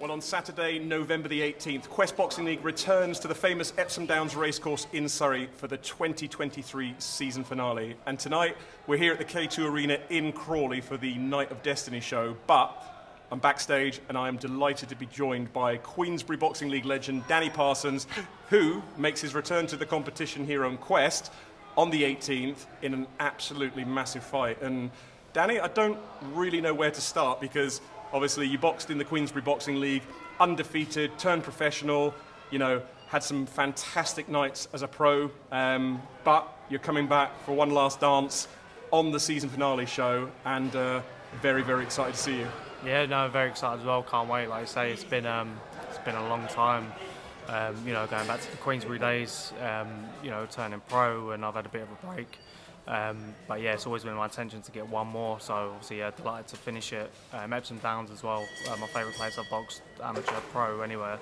Well, on Saturday, November the 18th, Quest Boxing League returns to the famous Epsom Downs racecourse in Surrey for the 2023 season finale. And tonight, we're here at the K2 Arena in Crawley for the Night of Destiny show. But I'm backstage, and I am delighted to be joined by Queensbury Boxing League legend Danny Parsons, who makes his return to the competition here on Quest on the 18th in an absolutely massive fight. And Danny, I don't really know where to start because obviously you boxed in the Queensbury Boxing League, undefeated, turned professional, you know, had some fantastic nights as a pro, but you're coming back for one last dance on the season finale show, and very, very excited to see you. Yeah, no, very excited as well. Can't wait. Like I say, it's been a long time. You know, going back to the Queensbury days. You know, turning pro, and I've had a bit of a break. But yeah, it's always been my intention to get one more. So obviously, yeah, delighted to finish it. Epsom Downs as well. My favourite place I've boxed, amateur, pro, anywhere.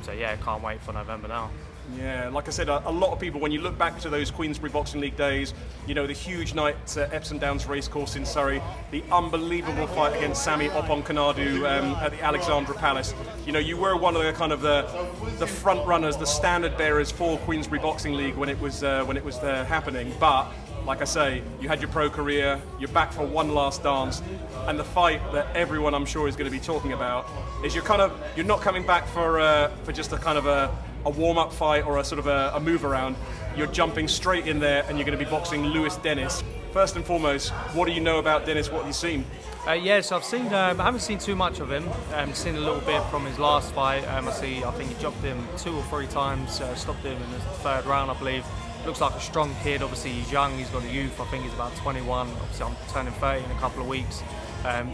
So yeah, can't wait for November now. Yeah, like I said, a lot of people, when you look back to those Queensbury Boxing League days, you know, the huge night at Epsom Downs racecourse in Surrey, the unbelievable fight against Sami Oponkanadu at the Alexandra Palace. You know, you were one of the kind of the front runners, the standard bearers for Queensbury Boxing League when it was happening. But like I say, you had your pro career, you're back for one last dance, and the fight that everyone I'm sure is going to be talking about is you're not coming back for just a kind of a warm-up fight or a sort of a move around. You're jumping straight in there and you're going to be boxing Lewis Dennis. First and foremost, what do you know about Dennis? What have you seen? Yes, I've seen. I haven't seen too much of him. Seen a little bit from his last fight. I think he dropped him 2 or 3 times. Stopped him in the 3rd round, I believe. Looks like a strong kid. Obviously, he's young. He's got a youth. I think he's about 21. Obviously, I'm turning 30 in a couple of weeks.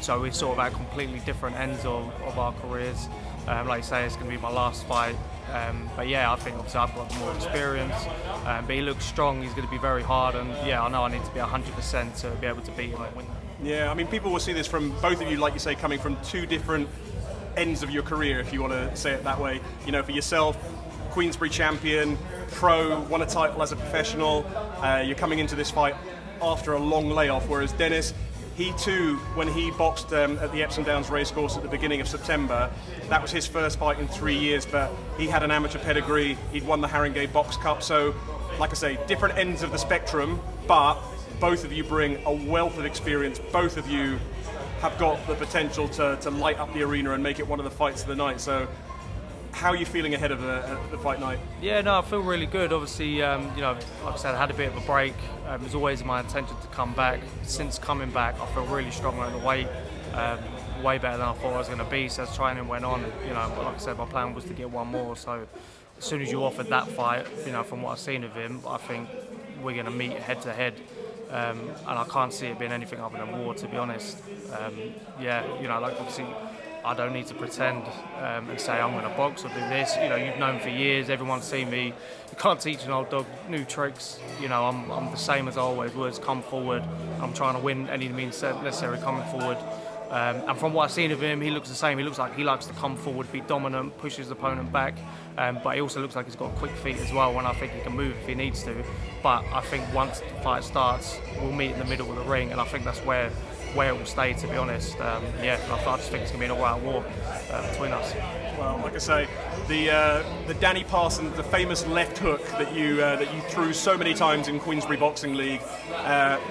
So we're sort of at completely different ends of our careers. Like you say, it's going to be my last fight. But yeah, I think obviously I've got more experience. But he looks strong. He's going to be very hard. And yeah, I know I need to be 100% to be able to beat him and win. Yeah, I mean, people will see this from both of you, like you say, coming from 2 different ends of your career, if you want to say it that way. You know, for yourself, Queensbury champion, pro, won a title as a professional. You're coming into this fight after a long layoff, whereas Dennis, he too, when he boxed at the Epsom Downs racecourse at the beginning of September, that was his first fight in 3 years, but he had an amateur pedigree. He'd won the Haringey Box Cup. So, like I say, different ends of the spectrum, but both of you bring a wealth of experience. Both of you have got the potential to light up the arena and make it one of the fights of the night. So, how are you feeling ahead of the fight night? Yeah, no, I feel really good. Obviously, you know, like I said, I had a bit of a break. It was always my intention to come back. Since coming back, I feel really strong at the weight, way better than I thought I was going to be. So as training went on, you know, like I said, my plan was to get one more. So as soon as you offered that fight, you know, from what I've seen of him, I think we're going to meet head to head. And I can't see it being anything other than war, to be honest. Yeah, you know, like obviously, I don't need to pretend and say I'm going to box or do this. You know, you've known for years, everyone's seen me. You can't teach an old dog new tricks. You know, I'm the same as I always was, come forward. I'm trying to win any means necessary coming forward. And from what I've seen of him, he looks the same. He looks like he likes to come forward, be dominant, push his opponent back. But he also looks like he's got quick feet as well, and I think he can move if he needs to. But I think once the fight starts, we'll meet in the middle of the ring, and I think that's where it will stay, to be honest. Yeah, I just think it's going to be an all-out war between us. Well, like I say, the Danny Parsons, the famous left hook that you threw so many times in Queensbury Boxing League,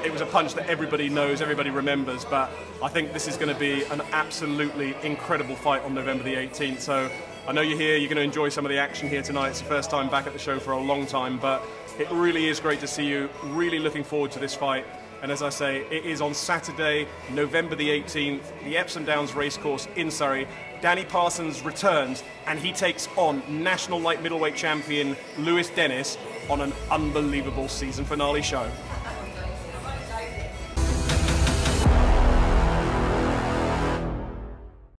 it was a punch that everybody knows, everybody remembers, but I think this is going to be an absolutely incredible fight on November the 18th. So I know you're here, you're going to enjoy some of the action here tonight. It's the first time back at the show for a long time, but it really is great to see you. Really looking forward to this fight. And as I say, it is on Saturday, November the 18th, the Epsom Downs racecourse in Surrey. Danny Parsons returns and he takes on National Light Middleweight champion Lewis Dennis on an unbelievable season finale show.